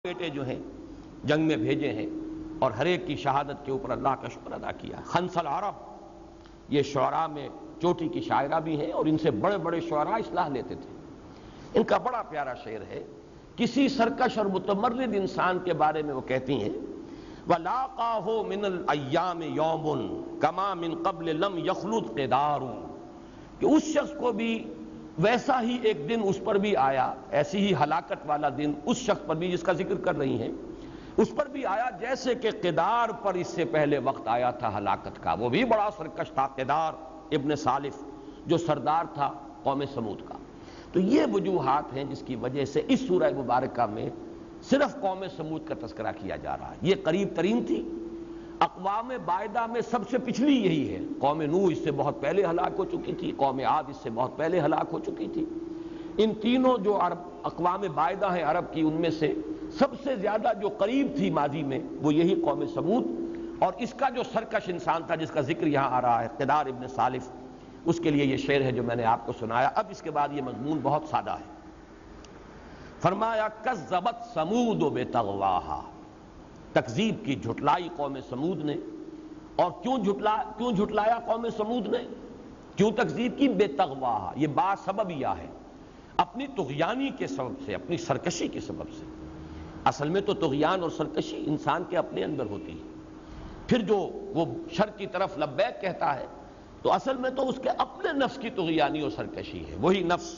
بیٹے جو ہیں جنگ میں بھیجے ہیں اور ہر ایک کی شہادت کے اوپر اللہ کا شکر ادا کیا. خنس العرب یہ شعراء میں چوٹی کی شاعرہ بھی ہیں اور ان سے بڑے بڑے شعراء اصلاح لیتے تھے. ان کا بڑا پیارا شعر ہے. کسی سرکش اور متمرد انسان کے بارے میں وہ کہتی ہیں وَلَاقَاهُ مِنَ الْأَيَّامِ يَوْمٌ كَمَا مِنْ قَبْلِ لَمْ يَخْلُدْ قِدَارٌ کہ اس شخص کو بھی ویسا ہی ایک دن اس پر بھی آیا، ایسی ہی ہلاکت والا دن اس شخص پر بھی جس کا ذکر کر رہی ہیں اس پر بھی آیا جیسے کہ قدار پر اس سے پہلے وقت آیا تھا ہلاکت کا. وہ بھی بڑا سرکش تھا قدار ابن سالف جو سردار تھا قوم سمود کا. تو یہ وجوہات ہیں جس کی وجہ سے اس سورہ مبارکہ میں صرف قوم سمود کا تذکرہ کیا جا رہا ہے. یہ قریب ترین تھی. اقوام بعیدہ میں سب سے پچھلی یہی ہے. قوم نوح اس سے بہت پہلے ہلاک ہو چکی تھی، قوم عاد اس سے بہت پہلے ہلاک ہو چکی تھی. ان تینوں جو اقوام بعیدہ ہیں عرب کی، ان میں سے سب سے زیادہ جو قریب تھی ماضی میں وہ یہی قوم سمود. اور اس کا جو سرکش انسان تھا جس کا ذکر یہاں آ رہا ہے قدار ابن سالف، اس کے لیے یہ شعر ہے جو میں نے آپ کو سنایا. اب اس کے بعد یہ مضمون بہت سادہ ہے. فرمایا کذبت ثمود بطغواہا، تکذیب کی، جھٹلائی قوم سمود نے. اور کیوں جھٹلایا قوم سمود نے، کیوں تکذیب کی؟ بے تغواہا، یہ با سببیہ ہے، اپنی طغیانی کے سبب سے، اپنی سرکشی کے سبب سے. اصل میں تو طغیان اور سرکشی انسان کے اپنے اندر ہوتی ہے. پھر جو وہ شر کی طرف لبیک کہتا ہے تو اصل میں تو اس کے اپنے نفس کی طغیانی اور سرکشی ہے. وہی نفس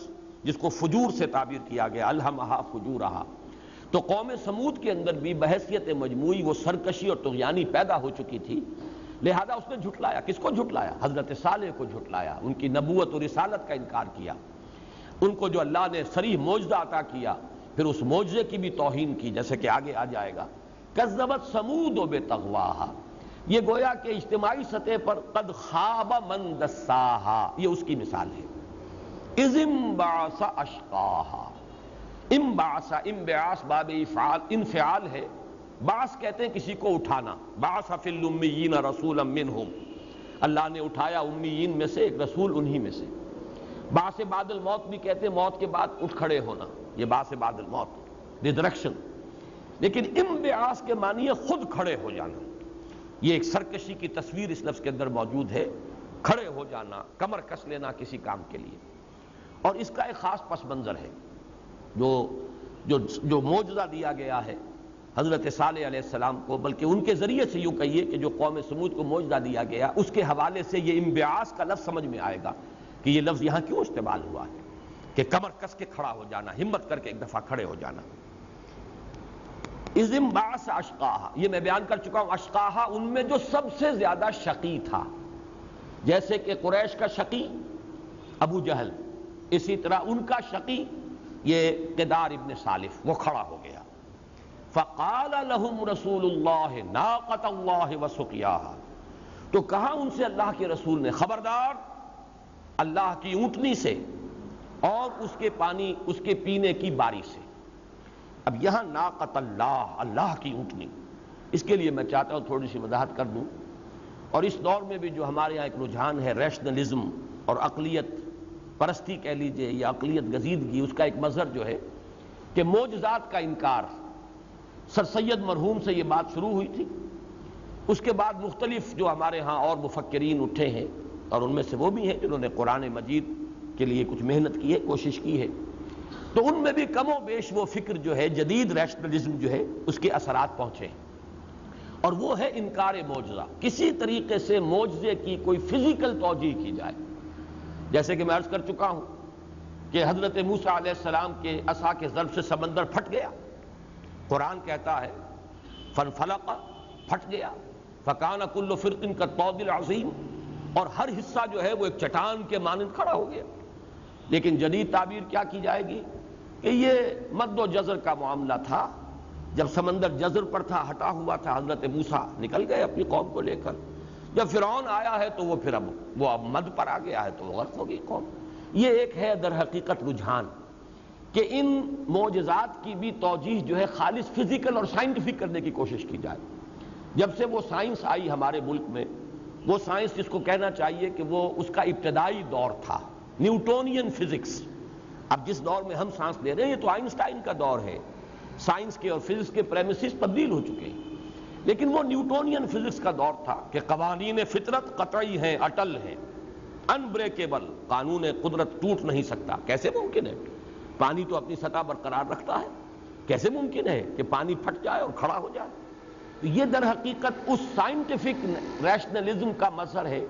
جس کو فجور سے تعبیر کیا گیا، الہمہا فجورہا. تو قوم سمود کے اندر بھی بحیثیت مجموعی وہ سرکشی اور طغیانی پیدا ہو چکی تھی. لہذا اس نے جھٹلایا. کس کو جھٹلایا؟ حضرت صالح کو جھٹلایا. ان کی نبوت اور رسالت کا انکار کیا. ان کو جو اللہ نے صریح معجزہ عطا کیا پھر اس معجزے کی بھی توہین کی، جیسے کہ آگے آ جائے گا. کذبت ثمود بطغواہا، یہ گویا کہ اجتماعی سطح پر قد خاب من دساہا، یہ اس کی مثال ہے. اذ انبعث اشقاہا. انبعث، انبعاث باب افعال، انفعال ہے. بعث کہتے ہیں کسی کو اٹھانا. بعث فی الامیین رسولا منہم، اللہ نے اٹھایا امیین میں سے ایک رسول انہی میں سے. بعث بعد الموت بھی کہتے ہیں موت کے بعد اٹھ کھڑے ہونا، یہ بعث بعد الموت، ریزریکشن. لیکن انبعاث کے معنی ہے خود کھڑے ہو جانا. یہ ایک سرکشی کی تصویر اس لفظ کے اندر موجود ہے، کھڑے ہو جانا، کمر کس لینا کسی کام کے لیے. اور اس کا ایک خاص پس منظر ہے. جو معجزہ دیا گیا ہے حضرت صالح علیہ السلام کو، بلکہ ان کے ذریعے سے یوں کہیے کہ جو قوم سمود کو معجزہ دیا گیا، اس کے حوالے سے یہ انبعاث کا لفظ سمجھ میں آئے گا کہ یہ لفظ یہاں کیوں استعمال ہوا ہے، کہ کمر کس کے کھڑا ہو جانا، ہمت کر کے ایک دفعہ کھڑے ہو جانا. اذ انبعث اشقاہا، یہ میں بیان کر چکا ہوں. اشقاہا ان میں جو سب سے زیادہ شقی تھا، جیسے کہ قریش کا شقی ابو جہل، اسی طرح ان کا شقی یہ قدار ابن سالف، وہ کھڑا ہو گیا. فقال لهم رسول اللہ ناقۃ اللہ وسقیاہا، تو کہا ان سے اللہ کے رسول نے خبردار اللہ کی اونٹنی سے اور اس کے پانی، اس کے پینے کی باری سے. اب یہاں ناقۃ اللہ، اللہ کی اونٹنی، اس کے لیے میں چاہتا ہوں تھوڑی سی وضاحت کر دوں. اور اس دور میں بھی جو ہمارے یہاں ایک رجحان ہے ریشنلزم اور عقلیت پرستی کہہ لیجئے یا عقلیت گزیدگی، اس کا ایک مظہر جو ہے کہ معجزات کا انکار. سر سید مرحوم سے یہ بات شروع ہوئی تھی. اس کے بعد مختلف جو ہمارے ہاں اور مفکرین اٹھے ہیں، اور ان میں سے وہ بھی ہیں جنہوں نے قرآن مجید کے لیے کچھ محنت کی ہے، کوشش کی ہے. تو ان میں بھی کم و بیش وہ فکر جو ہے، جدید ریشنلزم جو ہے، اس کے اثرات پہنچے ہیں. اور وہ ہے انکار معجزہ. کسی طریقے سے معجزے کی کوئی فزیکل توجیہ کی جائے. جیسے کہ میں عرض کر چکا ہوں کہ حضرت موسیٰ علیہ السلام کے عصا کے ضرب سے سمندر پھٹ گیا. قرآن کہتا ہے فانفلق، پھٹ گیا. فکان کل فرق کالطود العظیم، اور ہر حصہ جو ہے وہ ایک چٹان کے مانند کھڑا ہو گیا. لیکن جدید تعبیر کیا کی جائے گی کہ یہ مد و جزر کا معاملہ تھا. جب سمندر جزر پر تھا، ہٹا ہوا تھا، حضرت موسیٰ نکل گئے اپنی قوم کو لے کر. جب فرعون آیا ہے تو وہ پھر اب مد پر آ گیا ہے تو وہ غرق ہو گئی قوم. یہ ایک ہے در حقیقت رجحان کہ ان معجزات کی بھی توجیہ جو ہے خالص فزیکل اور سائنٹیفک کرنے کی کوشش کی جائے. جب سے وہ سائنس آئی ہمارے ملک میں، وہ سائنس جس کو کہنا چاہیے کہ وہ اس کا ابتدائی دور تھا، نیوٹونین فزکس. اب جس دور میں ہم سانس لے رہے ہیں یہ تو آئنسٹائن کا دور ہے. سائنس کے اور فزکس کے پریمیسز تبدیل ہو چکے ہیں، لیکن وہ نیوٹونین فزکس کا دور تھا کہ قوانین فطرت قطعی ہیں، اٹل ہیں، انبریکیبل، قانون قدرت ٹوٹ نہیں سکتا۔ کیسے ممکن ہے؟ پانی تو اپنی سطح برقرار رکھتا ہے، کیسے ممکن ہے کہ پانی پھٹ جائے اور کھڑا ہو جائے؟ تو یہ در حقیقت اس سائنٹیفک ریشنلزم کا مظہر ہے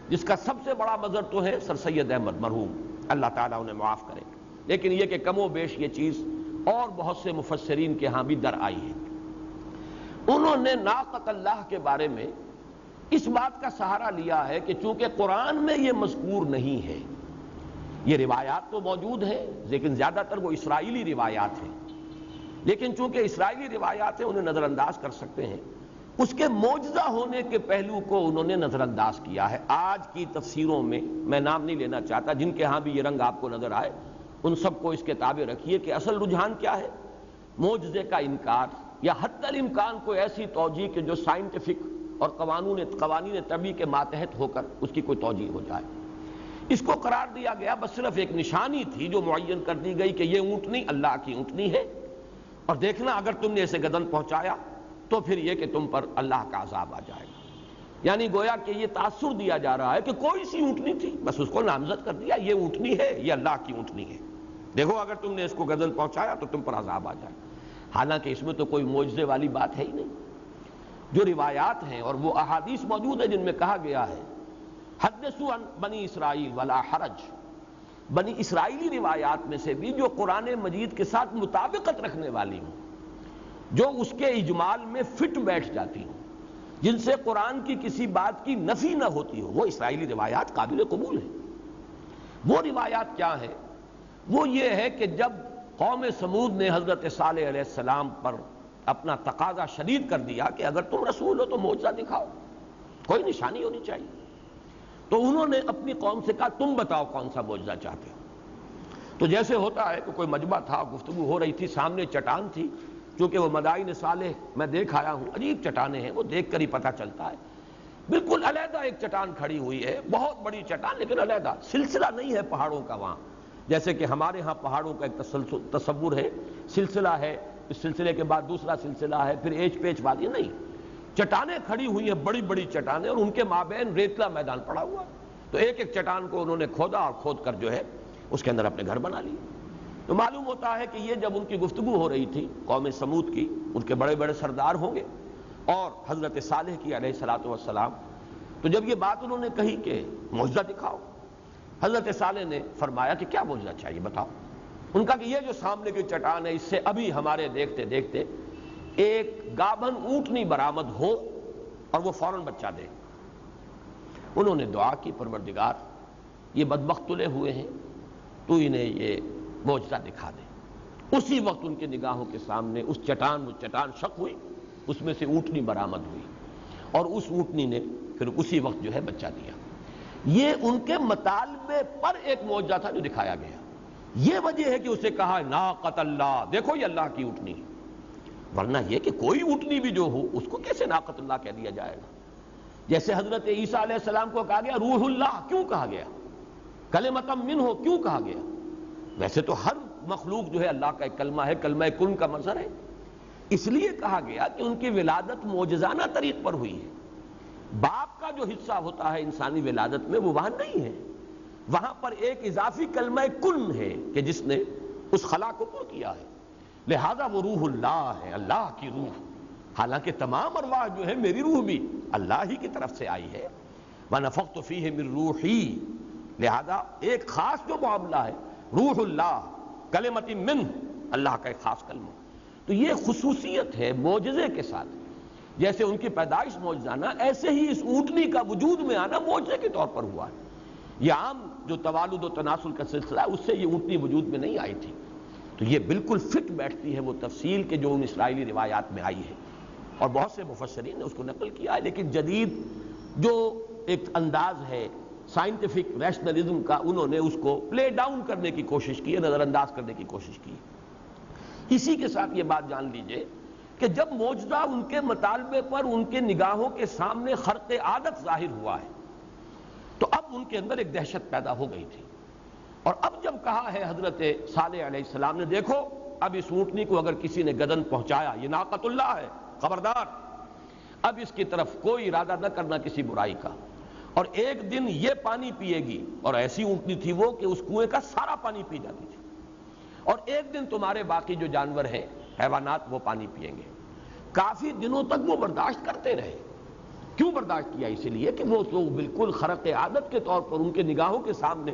جس کا سب سے بڑا مظہر تو ہے سر سید احمد مرحوم، اللہ تعالیٰ انہیں معاف کرے۔ لیکن یہ کہ کم و بیش یہ چیز اور بہت سے مفسرین کے ہاں بھی در آئی ہے۔ انہوں نے ناقۃ اللہ کے بارے میں اس بات کا سہارا لیا ہے کہ چونکہ قرآن میں یہ مذکور نہیں ہے، یہ روایات تو موجود ہیں لیکن زیادہ تر وہ اسرائیلی روایات ہیں، لیکن چونکہ اسرائیلی روایات ہیں انہیں نظر انداز کر سکتے ہیں، اس کے معجزہ ہونے کے پہلو کو انہوں نے نظر انداز کیا ہے۔ آج کی تفسیروں میں میں نام نہیں لینا چاہتا، جن کے ہاں بھی یہ رنگ آپ کو نظر آئے ان سب کو اس کے تابع رکھیے کہ اصل رجحان کیا ہے؟ معجزے کا انکار، یا حتی الامکان کوئی ایسی توجیہ کہ جو سائنٹیفک اور قوانین طبی کے ماتحت ہو کر اس کی کوئی توجیہ ہو جائے۔ اس کو قرار دیا گیا بس صرف ایک نشانی تھی جو معین کر دی گئی کہ یہ اونٹنی اللہ کی اونٹنی ہے، اور دیکھنا اگر تم نے اسے گدن پہنچایا تو پھر یہ کہ تم پر اللہ کا عذاب آ جائے گا۔ یعنی گویا کہ یہ تاثر دیا جا رہا ہے کہ کوئی سی اونٹنی تھی، بس اس کو نامزد کر دیا، یہ اونٹنی ہے، یہ اللہ کی اونٹنی ہے، دیکھو اگر تم نے اس کو گدن پہنچایا تو تم پر عذاب آ جائے۔ حالانکہ اس میں تو کوئی معجزے والی بات ہے ہی نہیں۔ جو روایات ہیں اور وہ احادیث موجود ہیں جن میں کہا گیا ہے حدثوا عن بنی اسرائیل ولا حرج، بنی اسرائیلی روایات میں سے بھی جو قرآن مجید کے ساتھ مطابقت رکھنے والی ہوں، جو اس کے اجمال میں فٹ بیٹھ جاتی ہوں، جن سے قرآن کی کسی بات کی نفی نہ ہوتی ہو، وہ اسرائیلی روایات قابل قبول ہیں۔ وہ روایات کیا ہیں؟ وہ یہ ہے کہ جب قوم سمود نے حضرت صالح علیہ السلام پر اپنا تقاضا شدید کر دیا کہ اگر تم رسول ہو تو معجزہ دکھاؤ، کوئی نشانی ہونی چاہیے، تو انہوں نے اپنی قوم سے کہا تم بتاؤ کون سا معجزہ چاہتے ہو۔ تو جیسے ہوتا ہے کہ کوئی مجمع تھا، گفتگو ہو رہی تھی، سامنے چٹان تھی، چونکہ وہ مدائن صالح میں دیکھ آیا ہوں، عجیب چٹانیں ہیں، وہ دیکھ کر ہی پتہ چلتا ہے، بالکل علیحدہ ایک چٹان کھڑی ہوئی ہے، بہت بڑی چٹان لیکن علیحدہ، سلسلہ نہیں ہے پہاڑوں کا وہاں، جیسے کہ ہمارے ہاں پہاڑوں کا ایک تصور ہے، سلسلہ ہے، اس سلسلے کے بعد دوسرا سلسلہ ہے، پھر ایچ پیچ وادی، نہیں، چٹانیں کھڑی ہوئی ہیں، بڑی بڑی چٹانیں، اور ان کے مابین ریتلا میدان پڑا ہوا، تو ایک ایک چٹان کو انہوں نے کھودا اور کھود کر جو ہے اس کے اندر اپنے گھر بنا لیے۔ تو معلوم ہوتا ہے کہ یہ جب ان کی گفتگو ہو رہی تھی قوم سمود کی، ان کے بڑے بڑے سردار ہوں گے اور حضرت صالح کی علیہ الصلوۃ والسلام، تو جب یہ بات انہوں نے کہی کہ معجزہ دکھاؤ، حضرت صالح نے فرمایا کہ کیا معجزہ چاہیے بتاؤ۔ ان کا کہ یہ جو سامنے کی چٹان ہے اس سے ابھی ہمارے دیکھتے دیکھتے ایک گابھن اونٹنی برآمد ہو اور وہ فوراً بچہ دے۔ انہوں نے دعا کی، پروردگار یہ بدبخت تلے ہوئے ہیں، تو انہیں یہ معجزہ دکھا دے۔ اسی وقت ان کے نگاہوں کے سامنے وہ چٹان شق ہوئی، اس میں سے اونٹنی برآمد ہوئی، اور اس اونٹنی نے پھر اسی وقت جو ہے بچہ دیا۔ یہ ان کے مطالبے پر ایک معجزہ تھا جو دکھایا گیا۔ یہ وجہ ہے کہ اسے کہا ناقۃ اللہ، دیکھو یہ اللہ کی اونٹنی ہے، ورنہ یہ کہ کوئی اونٹنی بھی جو ہو اس کو کیسے ناقۃ اللہ کہہ دیا جائے گا؟ جیسے حضرت عیسیٰ علیہ السلام کو کہا گیا روح اللہ، کیوں کہا گیا؟ کلمۃ منہ کیوں کہا گیا؟ ویسے تو ہر مخلوق جو ہے اللہ کا ایک کلمہ ہے، کلمہ کن کا مظہر ہے، اس لیے کہا گیا کہ ان کی ولادت معجزانہ طریق پر ہوئی ہے۔ باپ کا جو حصہ ہوتا ہے انسانی ولادت میں وہ وہاں نہیں ہے، وہاں پر ایک اضافی کلمہ کن ہے کہ جس نے اس خلا کو پر کیا ہے، لہذا وہ روح اللہ ہے، اللہ کی روح، حالانکہ تمام ارواح جو ہے، میری روح بھی اللہ ہی کی طرف سے آئی ہے، وَنَفَخْتُ فِيهِ مِن رُوحِي، لہذا ایک خاص جو معاملہ ہے روح اللہ، کلمۃ منہ، اللہ کا ایک خاص کلمہ، تو یہ خصوصیت ہے معجزے کے ساتھ، جیسے ان کی پیدائش معجزانہ، ایسے ہی اس اونٹنی کا وجود میں آنا معجزے کے طور پر ہوا ہے۔ یہ عام جو توالد و تناسل کا سلسلہ ہے اس سے یہ اونٹنی وجود میں نہیں آئی تھی، تو یہ بالکل فٹ بیٹھتی ہے وہ تفصیل کہ جو ان اسرائیلی روایات میں آئی ہے، اور بہت سے مفسرین نے اس کو نقل کیا ہے، لیکن جدید جو ایک انداز ہے سائنٹیفک ریشنلزم کا، انہوں نے اس کو پلے ڈاؤن کرنے کی کوشش کی ہے، نظر انداز کرنے کی کوشش کی ہے۔ اسی کے ساتھ یہ بات جان لیجئے کہ جب معجزہ ان کے مطالبے پر ان کے نگاہوں کے سامنے خرق عادت ظاہر ہوا ہے تو اب ان کے اندر ایک دہشت پیدا ہو گئی تھی، اور اب جب کہا ہے حضرت صالح علیہ السلام نے دیکھو اب اس اونٹنی کو اگر کسی نے گدن پہنچایا، یہ ناقۃ اللہ ہے، خبردار، اب اس کی طرف کوئی ارادہ نہ کرنا کسی برائی کا، اور ایک دن یہ پانی پیے گی، اور ایسی اونٹنی تھی وہ کہ اس کنویں کا سارا پانی پی جاتی تھی، اور ایک دن تمہارے باقی جو جانور ہیں، حیوانات، وہ پانی پیئیں گے۔ کافی دنوں تک وہ برداشت کرتے رہے۔ کیوں برداشت کیا؟ اسی لیے کہ وہ تو بالکل خرق عادت کے طور پر ان کے نگاہوں کے سامنے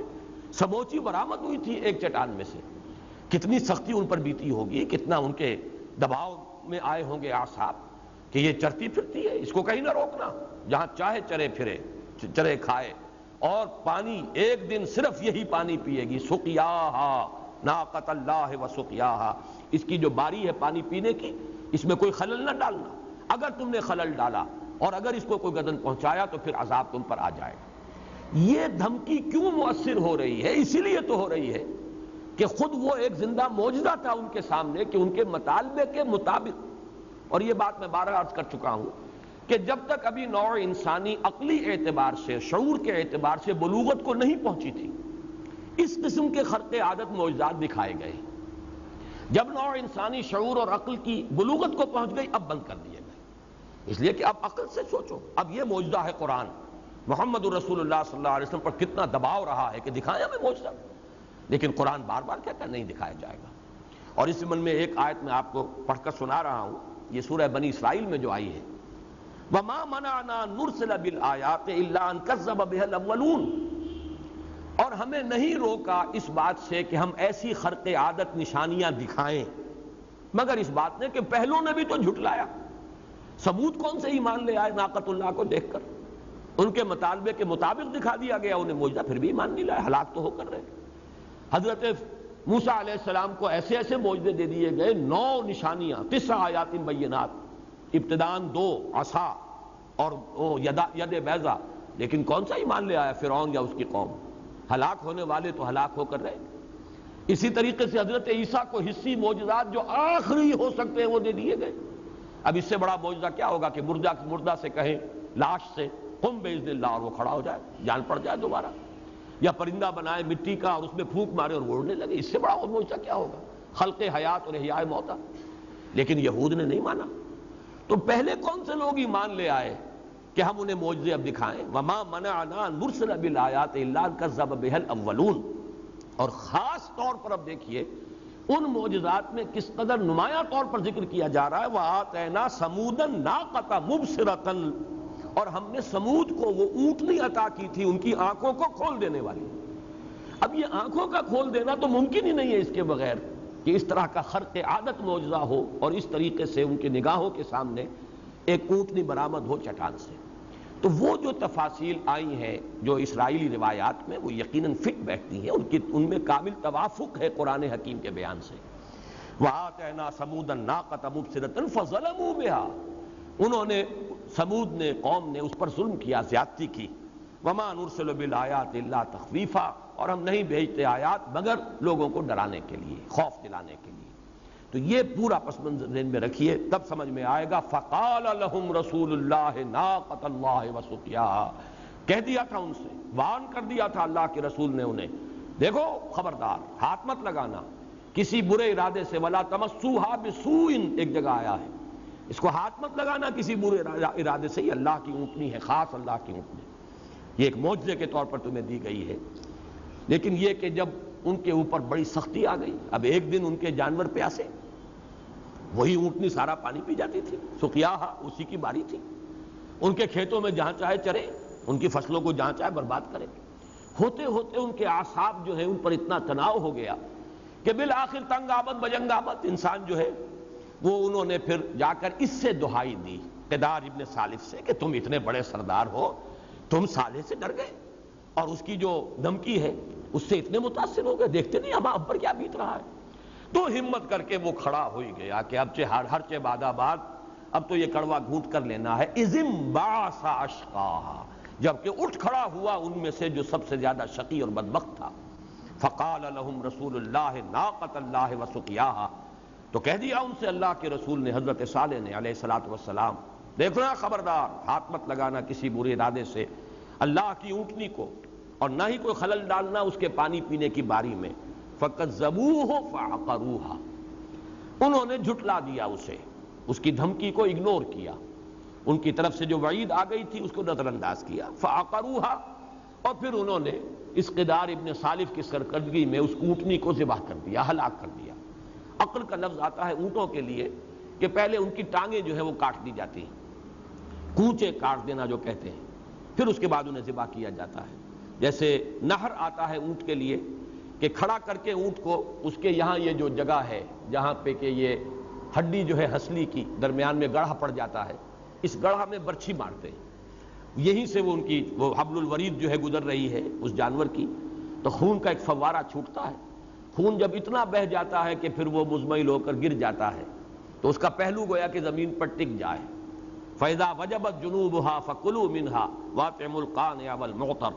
سموچی برآمد ہوئی تھی ایک چٹان میں سے۔ کتنی سختی ان پر بیتی ہوگی، کتنا ان کے دباؤ میں آئے ہوں گے اعصاب کہ یہ چرتی پھرتی ہے، اس کو کہیں نہ روکنا، جہاں چاہے چرے پھرے، چرے کھائے، اور پانی ایک دن صرف یہی پانی پیے گی، سقیاہا ناقۃ اللہ و سقیاہا، اس کی جو باری ہے پانی پینے کی، اس میں کوئی خلل نہ ڈالنا، اگر تم نے خلل ڈالا اور اگر اس کو کوئی گدن پہنچایا تو پھر عذاب تم پر آ جائے گا۔ یہ دھمکی کیوں مؤثر ہو رہی ہے؟ اسی لیے تو ہو رہی ہے کہ خود وہ ایک زندہ معجزہ تھا ان کے سامنے کہ ان کے مطالبے کے مطابق، اور یہ بات میں بارہ عرض کر چکا ہوں کہ جب تک ابھی نوع انسانی عقلی اعتبار سے، شعور کے اعتبار سے بلوغت کو نہیں پہنچی تھی، اس قسم کے خرق عادت معجزات دکھائے گئے۔ جب نوع انسانی شعور اور عقل کی بلوغت کو پہنچ گئی، اب بند کر دیے گئے، اس لیے کہ اب عقل سے سوچو، اب یہ معجزہ ہے قرآن، محمد الرسول اللہ صلی اللہ علیہ وسلم پر کتنا دباؤ رہا ہے کہ دکھائیں ہمیں معجزہ، لیکن قرآن بار بار کہتا ہے نہیں دکھایا جائے گا۔ اور اس ضمن میں ایک آیت میں آپ کو پڑھ کر سنا رہا ہوں، یہ سورہ بنی اسرائیل میں جو آئی ہے، وَمَا مَنَعْنَا نُرْسِلَ بِالْآيَاتِ إِلَّا أَن كَذَّبَ بِهَا الْأَوَّلُونَ، اور ہمیں نہیں روکا اس بات سے کہ ہم ایسی خرق عادت نشانیاں دکھائیں، مگر اس بات نے کہ پہلوں نے بھی تو جھٹلایا۔ ثمود کون سے ایمان لے آئے ناقۃ اللہ کو دیکھ کر، ان کے مطالبے کے مطابق دکھا دیا گیا انہیں معجزہ، پھر بھی ایمان نہیں لائے، ہلاک تو ہو کر رہے۔ حضرت موسیٰ علیہ السلام کو ایسے ایسے معجزے دے دیے گئے، 9 نشانیاں، 9 آیات بینات، ابتداءً 2 عصا اور ید بیضا، لیکن کون سا ایمان لے آیا؟ فرعون یا اس کی قوم۔ ہلاک ہونے والے تو ہلاک ہو کر رہے۔ اسی طریقے سے حضرت عیسیٰ کو حصی معجزات جو آخری ہو سکتے ہیں وہ دے دیے گئے۔ اب اس سے بڑا معجزہ کیا ہوگا کہ مردہ سے کہیں، لاش سے، قم باذن اللہ، اور وہ کھڑا ہو جائے، جان پڑ جائے دوبارہ، یا پرندہ بنائے مٹی کا اور اس میں پھونک مارے اور وہ اڑنے لگے، اس سے بڑا اور معجزہ کیا ہوگا؟ خلق حیات اور احیاء موتا۔ لیکن یہود نے نہیں مانا، تو پہلے کون سے لوگ ایمان لے آئے کہ ہم انہیں معجزے اب دکھائیں؟ وَمَا مَنَعْنَا نُرْسِلَ بِالْآيَاتِ إِلَّا أَن كَذَّبَ بِهَا الْأَوَّلُونَ، اور خاص طور پر اب دیکھیے ان معجزات میں کس قدر نمایاں طور پر ذکر کیا جا رہا ہے، وَآتَيْنَا ثَمُودَ النَّاقَةَ مُبْصِرَةً، اور ہم نے سمود کو وہ اونٹنی عطا کی تھی، ان کی آنکھوں کو کھول دینے والی۔ اب یہ آنکھوں کا کھول دینا تو ممکن ہی نہیں ہے اس کے بغیر کہ اس طرح کا خرق عادت معجزہ ہو، اور اس طریقے سے ان کے نگاہوں کے سامنے ایک اونٹنی برآمد ہو چٹان سے۔ تو وہ جو تفاصیل آئی ہیں جو اسرائیلی روایات میں، وہ یقیناً فٹ بیٹھتی ہیں، ان میں کامل توافق ہے قرآن حکیم کے بیان سے۔ وَآتَيْنَا ثَمُودَ النَّاقَةَ مُبْصِرَةً فَظَلَمُوا بِهَا، انہوں نے، سمود نے، قوم نے اس پر ظلم کیا، زیادتی کی۔ وَمَا نُرْسِلُ بِالْآيَاتِ إِلَّا تَخْوِيفًا، اور ہم نہیں بھیجتے آیات مگر لوگوں کو ڈرانے کے لیے، خوف دلانے کے لیے۔ تو یہ پورا پس منظر ذہن میں رکھیے، تب سمجھ میں آئے گا۔ فَقَالَ لَهُمْ رَسُولُ اللَّهِ نَاقَةَ اللَّهِ وَسُقْيَاهَا، کہہ دیا تھا ان سے، وارن کر دیا تھا اللہ کے رسول نے انہیں، دیکھو خبردار، ہاتھ مت لگانا کسی برے ارادے سے، وَلَا تَمَسُّوهَا بِسُوءٍ، ایک جگہ آیا ہے، اس کو ہاتھ مت لگانا کسی برے ارادے سے، یہ اللہ کی اونٹنی ہے، خاص اللہ کی اونٹنی، یہ ایک معجزے کے طور پر تمہیں دی گئی ہے۔ لیکن یہ کہ جب ان کے اوپر بڑی سختی آ گئی، اب ایک دن ان کے جانور پیاسے، وہی اونٹنی سارا پانی پی جاتی تھی، سقیاہا، اسی کی باری تھی، ان کے کھیتوں میں جہاں چاہے چرے، ان کی فصلوں کو جہاں چاہے برباد کرے۔ ہوتے ہوتے ان کے اعصاب جو ہیں ان پر اتنا تناؤ ہو گیا کہ بالآخر تنگ آمد بجنگ آمد، انسان جو ہے وہ، انہوں نے پھر جا کر اس سے دہائی دی قدار ابن صالح سے کہ تم اتنے بڑے سردار ہو، تم صالح سے ڈر گئے، اور اس کی جو دھمکی ہے اس سے اتنے متاثر ہو گئے، دیکھتے نہیں اب پر کیا بیت رہا ہے۔ تو ہمت کر کے وہ کھڑا ہو ہی گیا کہ اب ہر چے بعد آباد، اب تو یہ کڑوا گھونٹ کر لینا ہے۔ اذم بعث اشقاہا، جبکہ اٹھ کھڑا ہوا ان میں سے جو سب سے زیادہ شقی اور بدبخت تھا۔ فقال لهم رسول اللہ ناقۃ اللہ وسقیاہا، تو کہہ دیا ان سے اللہ کے رسول نے، حضرت صالح نے علیہ الصلوۃ والسلام، دیکھنا خبردار، ہاتھ مت لگانا کسی برے ارادے سے اللہ کی اونٹنی کو، اور نہ ہی کوئی خلل ڈالنا اس کے پانی پینے کی باری میں۔ فَكَذَّبُوهُ فَعَقَرُوهَا، انہوں نے جھٹلا دیا اسے، اس کی دھمکی کو اگنور کیا، ان کی طرف سے جو وعید آ گئی تھی اس کو نظر انداز کیا۔ فعقروها، اور پھر انہوں نے اس قدار ابن صالف کی سرکردگی میں اس اونٹنی کو ذبح کر دیا، ہلاک کر دیا۔ عقر کا لفظ آتا ہے اونٹوں کے لیے کہ پہلے ان کی ٹانگیں جو ہے وہ کاٹ دی جاتی ہیں، کونچے کاٹ دینا جو کہتے ہیں، پھر اس کے بعد انہیں ذبح کیا جاتا ہے۔ جیسے نہر آتا ہے اونٹ کے لیے کہ کھڑا کر کے اونٹ کو اس کے یہاں یہ جو جگہ ہے جہاں پہ کہ یہ ہڈی جو ہے ہنسلی کی درمیان میں گڑھا پڑ جاتا ہے، اس گڑھا میں برچھی مارتے ہیں، یہیں سے وہ ان کی وہ حبل الورید جو ہے گزر رہی ہے اس جانور کی، تو خون کا ایک فوارہ چھوٹتا ہے، خون جب اتنا بہہ جاتا ہے کہ پھر وہ مزمحل ہو کر گر جاتا ہے تو اس کا پہلو گویا کہ زمین پر ٹک جائے۔ فَإِذَا وَجَبَتْ جُنُوبُهَا فَكُلُوا مِنْهَا وَأَطْعِمُوا الْقَانِعَ وَالْمُعْتَرَ،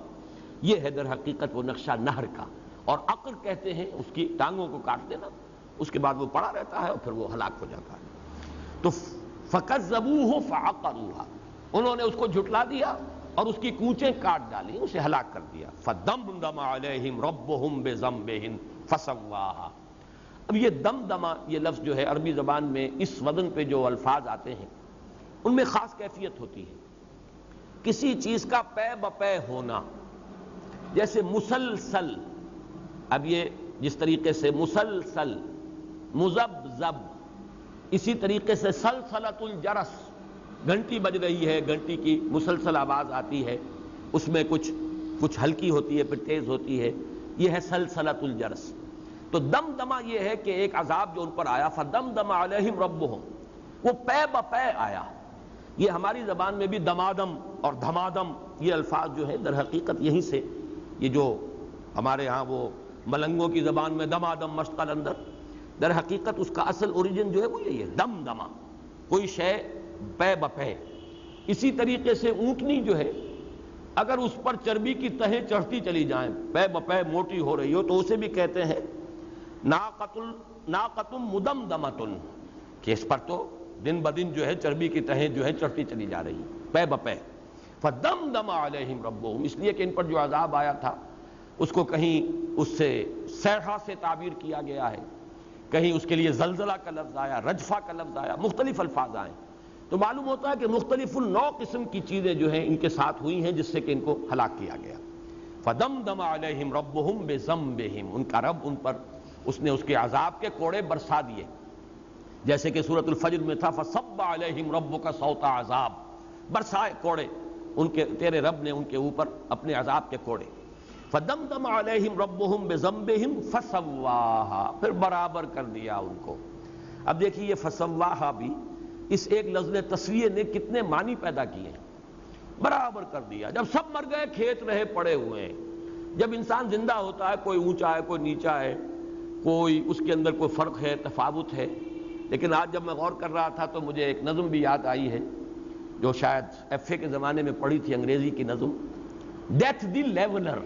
یہ ہے در حقیقت وہ نقشہ نہر کا، اور عقر کہتے ہیں اس کی ٹانگوں کو کاٹ دینا، اس کے بعد وہ پڑا رہتا ہے اور پھر وہ ہلاک ہو جاتا ہے۔ تو فَكَذَّبُوهُ فَعَقَرُوهَا، انہوں نے اس کو جھٹلا دیا اور اس کی کونچیں کاٹ ڈالی، اسے ہلاک کر دیا۔ فَدَمْدَمَ عَلَيْهِمْ رَبُّهُمْ بِذَنبِهِمْ فَسَوَّاهَا۔ اب یہ دمدمہ یہ لفظ جو ہے عربی زبان میں اس وزن پہ جو الفاظ آتے ہیں ان میں خاص کیفیت ہوتی ہے، کسی چیز کا پے بپے ہونا، جیسے مسلسل، اب یہ جس طریقے سے مسلسل، مذبذب، اسی طریقے سے سلسلۃ الجرس، گھنٹی بج رہی ہے، گھنٹی کی مسلسل آواز آتی ہے، اس میں کچھ ہلکی ہوتی ہے پھر تیز ہوتی ہے، یہ ہے سلسلۃ الجرس۔ تو دمدمہ یہ ہے کہ ایک عذاب جو ان پر آیا، فدمدم علیہم ربہم، وہ پے بپے آیا۔ یہ ہماری زبان میں بھی دمادم اور دھمادم یہ الفاظ جو ہے در حقیقت یہیں سے، یہ جو ہمارے ہاں وہ ملنگوں کی زبان میں دمادم مشق الاندر، در حقیقت اس کا اصل اوریجن جو ہے وہ یہی ہے، دمدمہ، کوئی شے پے بپے۔ اسی طریقے سے اونٹنی جو ہے اگر اس پر چربی کی تہیں چڑھتی چلی جائیں، پے بپے موٹی ہو رہی ہو، تو اسے بھی کہتے ہیں ناقۃ مدمدمۃ، کہ اس پر تو دن بدن جو ہے چربی کی تہیں جو ہے چڑھتی چلی جا رہی پے بپے۔ فدمدم علیہم ربہم، اس لیے کہ ان پر جو عذاب آیا تھا اس کو کہیں اس سے صیحہ سے تعبیر کیا گیا ہے، کہیں اس کے لیے زلزلہ کا لفظ آیا، رجفہ کا لفظ آیا، مختلف الفاظ آئے، تو معلوم ہوتا ہے کہ مختلف النوع قسم کی چیزیں جو ہیں ان کے ساتھ ہوئی ہیں جس سے کہ ان کو ہلاک کیا گیا۔ فدمدم علیہم ربہم بذنبہم، ان کا رب ان پر اس نے اس کے عذاب کے کوڑے برسا دیے، جیسے کہ سورۃ الفجر میں تھا فصب علیہم ربک صوت عذاب، برسائے کوڑے ان کے، تیرے رب نے ان کے اوپر اپنے عذاب کے کوڑے۔ فدمدم علیہم ربہم بذنبہم فسواہا، پھر برابر کر دیا ان کو۔ اب دیکھیے یہ فسواہا بھی اس ایک لفظ تسویہ نے کتنے معنی پیدا کیے ہیں۔ برابر کر دیا، جب سب مر گئے کھیت رہے پڑے ہوئے ہیں، جب انسان زندہ ہوتا ہے کوئی اونچا ہے کوئی نیچا ہے، کوئی اس کے اندر کوئی فرق ہے، تفاوت ہے، لیکن آج جب میں غور کر رہا تھا تو مجھے ایک نظم بھی یاد آئی ہے جو شاید ایف اے کے زمانے میں پڑھی تھی، انگریزی کی نظم، ڈیتھ دی لیولر،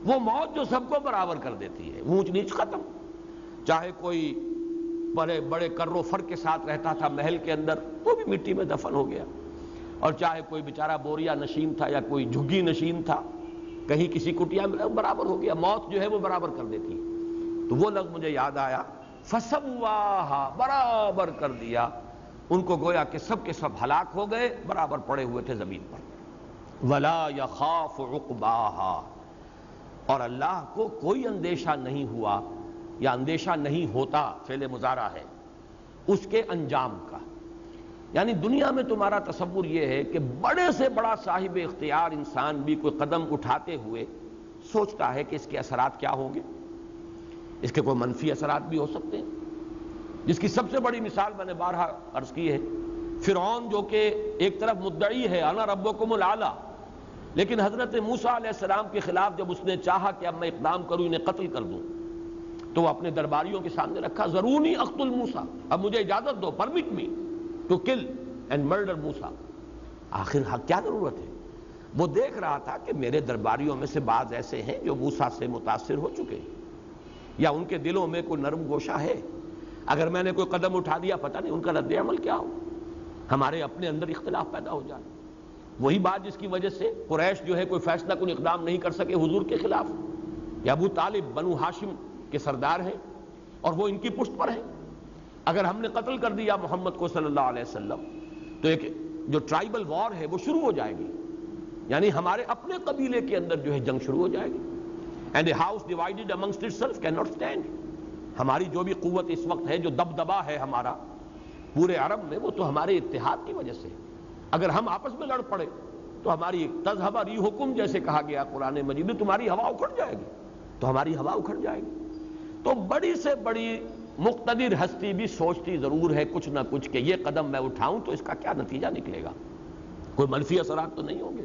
وہ موت جو سب کو برابر کر دیتی ہے، اونچ نیچ ختم، چاہے کوئی بڑے بڑے کر و فر کے ساتھ رہتا تھا محل کے اندر، وہ بھی مٹی میں دفن ہو گیا، اور چاہے کوئی بیچارہ بوریا نشین تھا یا کوئی جھگی نشین تھا کہیں کسی کٹیا میں، برابر ہو گیا، موت جو ہے وہ برابر کر دیتی ہے۔ تو وہ لفظ مجھے یاد آیا، فسواہا، برابر کر دیا ان کو، گویا کہ سب کے سب ہلاک ہو گئے، برابر پڑے ہوئے تھے زمین پر۔ ولا یخاف عقباہا، اور اللہ کو کوئی اندیشہ نہیں ہوا یا اندیشہ نہیں ہوتا، فعل مضارع ہے، اس کے انجام کا۔ یعنی دنیا میں تمہارا تصور یہ ہے کہ بڑے سے بڑا صاحب اختیار انسان بھی کوئی قدم اٹھاتے ہوئے سوچتا ہے کہ اس کے اثرات کیا ہوں گے، اس کے کوئی منفی اثرات بھی ہو سکتے ہیں، جس کی سب سے بڑی مثال میں نے بارہا عرض کی ہے، فرعون جو کہ ایک طرف مدعی ہے انا ربکم الاعلی، لیکن حضرت موسیٰ علیہ السلام کے خلاف جب اس نے چاہا کہ اب میں اقدام کروں انہیں قتل کر دوں، تو وہ اپنے درباریوں کے سامنے رکھا، ضرونی اقتل موسیٰ، اب مجھے اجازت دو، permit me to kill and murder Musa. آخر کیا ضرورت ہے؟ وہ دیکھ رہا تھا کہ میرے درباریوں میں سے بعض ایسے ہیں جو موسیٰ سے متاثر ہو چکے ہیں، یا ان کے دلوں میں کوئی نرم گوشہ ہے، اگر میں نے کوئی قدم اٹھا دیا پتہ نہیں ان کا رد عمل کیا ہو، ہمارے اپنے اندر اختلاف پیدا ہو جائے۔ وہی بات جس کی وجہ سے قریش جو ہے کوئی فیصلہ کن اقدام نہیں کر سکے حضور کے خلاف، یا ابو طالب بنو ہاشم کے سردار ہیں اور وہ ان کی پشت پر ہیں، اگر ہم نے قتل کر دیا محمد کو صلی اللہ علیہ وسلم تو ایک جو ٹرائبل وار ہے وہ شروع ہو جائے گی، یعنی ہمارے اپنے قبیلے کے اندر جو ہے جنگ شروع ہو جائے گی. And a house divided amongst itself can not stand. ہماری جو بھی قوت اس وقت ہے، جو دبدبا ہے ہمارا پورے عرب میں، وہ تو ہمارے اتحاد کی وجہ سے. اگر ہم آپس میں لڑ پڑے تو ہماری تذہب ریحکم جیسے کہا گیا قرآن مجید میں، تمہاری ہوا اکھڑ جائے گی، تو ہماری ہوا اکھڑ جائے گی. تو بڑی سے بڑی مقتدر ہستی بھی سوچتی ضرور ہے کچھ نہ کچھ کہ یہ قدم میں اٹھاؤں تو اس کا کیا نتیجہ نکلے گا، کوئی منفی اثرات تو نہیں ہوں گے.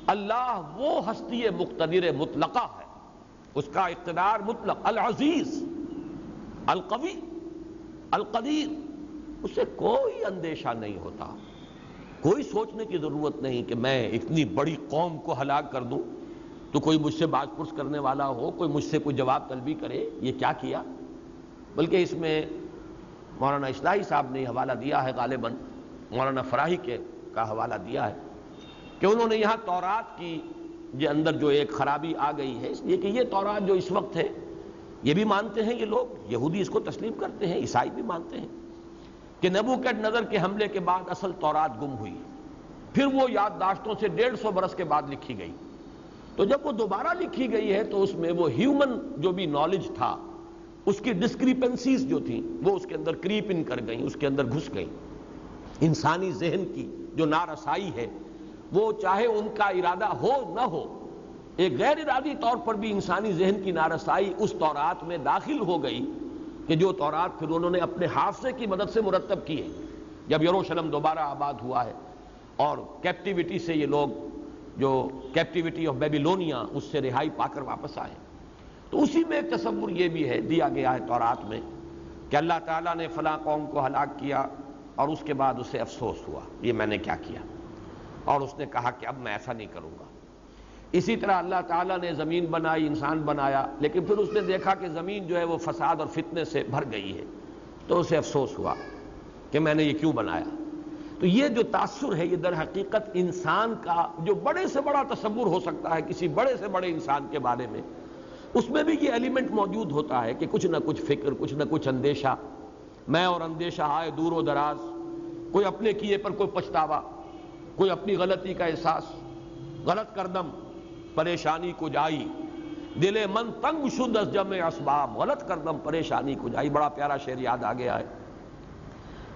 اللہ وہ ہستی مقتدر مطلقہ ہے، اس کا اقتدار مطلق، العزیز القوی القدیر، اسے کوئی اندیشہ نہیں ہوتا. کوئی سوچنے کی ضرورت نہیں کہ میں اتنی بڑی قوم کو ہلاک کر دوں تو کوئی مجھ سے باز پرس کرنے والا ہو، کوئی مجھ سے کوئی جواب طلبی کرے یہ کیا کیا. بلکہ اس میں مولانا اصلاحی صاحب نے حوالہ دیا ہے، غالباً مولانا فراہی کا حوالہ دیا ہے کہ انہوں نے یہاں تورات کی اندر جو ایک خرابی آ گئی ہے، اس لیے کہ یہ تورات جو اس وقت ہے یہ بھی مانتے ہیں یہ لوگ، یہودی اس کو تسلیم کرتے ہیں، عیسائی بھی مانتے ہیں کہ نبوکڈنضر کے حملے کے بعد اصل تورات گم ہوئی، پھر وہ یادداشتوں سے 150 برس کے بعد لکھی گئی. تو جب وہ دوبارہ لکھی گئی ہے تو اس میں وہ ہیومن جو بھی نالج تھا، اس کی ڈسکریپنسیز جو تھیں وہ اس کے اندر کریپ ان کر گئیں، اس کے اندر گھس گئیں. انسانی ذہن کی جو نارسائی ہے وہ چاہے ان کا ارادہ ہو نہ ہو، ایک غیر ارادی طور پر بھی انسانی ذہن کی نارسائی اس تورات میں داخل ہو گئی کہ جو تورات پھر انہوں نے اپنے حافظے کی مدد سے مرتب کی ہے. جب یروشلم دوبارہ آباد ہوا ہے اور کیپٹیوٹی سے یہ لوگ جو کیپٹیوٹی آف بیبیلونیا اس سے رہائی پا کر واپس آئے، تو اسی میں ایک تصور یہ بھی ہے دیا گیا ہے تورات میں کہ اللہ تعالیٰ نے فلاں قوم کو ہلاک کیا اور اس کے بعد اسے افسوس ہوا یہ میں نے کیا کیا، اور اس نے کہا کہ اب میں ایسا نہیں کروں گا. اسی طرح اللہ تعالیٰ نے زمین بنائی، انسان بنایا، لیکن پھر اس نے دیکھا کہ زمین جو ہے وہ فساد اور فتنے سے بھر گئی ہے، تو اسے افسوس ہوا کہ میں نے یہ کیوں بنایا. تو یہ جو تاثر ہے یہ در حقیقت انسان کا جو بڑے سے بڑا تصور ہو سکتا ہے کسی بڑے سے بڑے انسان کے بارے میں، اس میں بھی یہ ایلیمنٹ موجود ہوتا ہے کہ کچھ نہ کچھ فکر، کچھ نہ کچھ اندیشہ. میں اور اندیشہ آئے دور و دراز، کوئی اپنے کیے پر کوئی پچھتاوا، کوئی اپنی غلطی کا احساس. غلط کردم پریشانی کو جائی، دل من تنگ شد از جمع اسباب. غلط کردم پریشانی کو جائی، بڑا پیارا شعر یاد آ گیا ہے.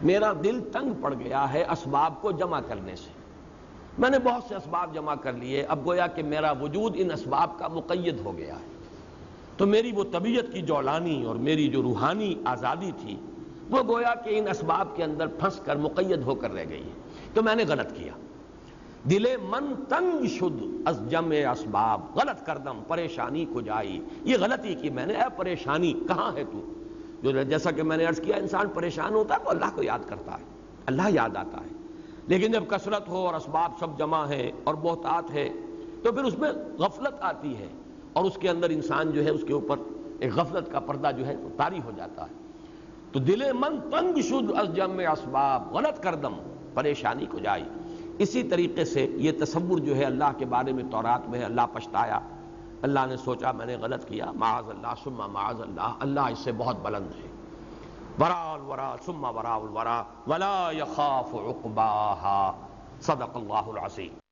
میرا دل تنگ پڑ گیا ہے اسباب کو جمع کرنے سے، میں نے بہت سے اسباب جمع کر لیے، اب گویا کہ میرا وجود ان اسباب کا مقید ہو گیا ہے. تو میری وہ طبیعت کی جولانی اور میری جو روحانی آزادی تھی وہ گویا کہ ان اسباب کے اندر پھنس کر مقید ہو کر رہ گئی ہے. تو میں نے غلط کیا. دل من تنگ شد از جمع اسباب، غلط کردم پریشانی کو جائی. یہ غلطی کی میں نے. اے پریشانی کہاں ہے تو؟ جو جیسا کہ میں نے عرض کیا انسان پریشان ہوتا ہے تو اللہ کو یاد کرتا ہے، اللہ یاد آتا ہے. لیکن جب کثرت ہو اور اسباب سب جمع ہے اور بہتات ہے تو پھر اس میں غفلت آتی ہے اور اس کے اندر انسان جو ہے اس کے اوپر ایک غفلت کا پردہ جو ہے وہ طاری ہو جاتا ہے. تو دل من تنگ شد از جمع اسباب، غلط کردم پریشانی کو جائی. اسی طریقے سے یہ تصور جو ہے اللہ کے بارے میں تورات میں ہے. اللہ پچھتایا، اللہ نے سوچا میں نے غلط کیا، معاذ اللہ ثم معاذ اللہ، اللہ اس سے بہت بلند ہے. وراء الورا ثم وراء الورا ولا يخاف عقباها. صدق اللہ العظیم.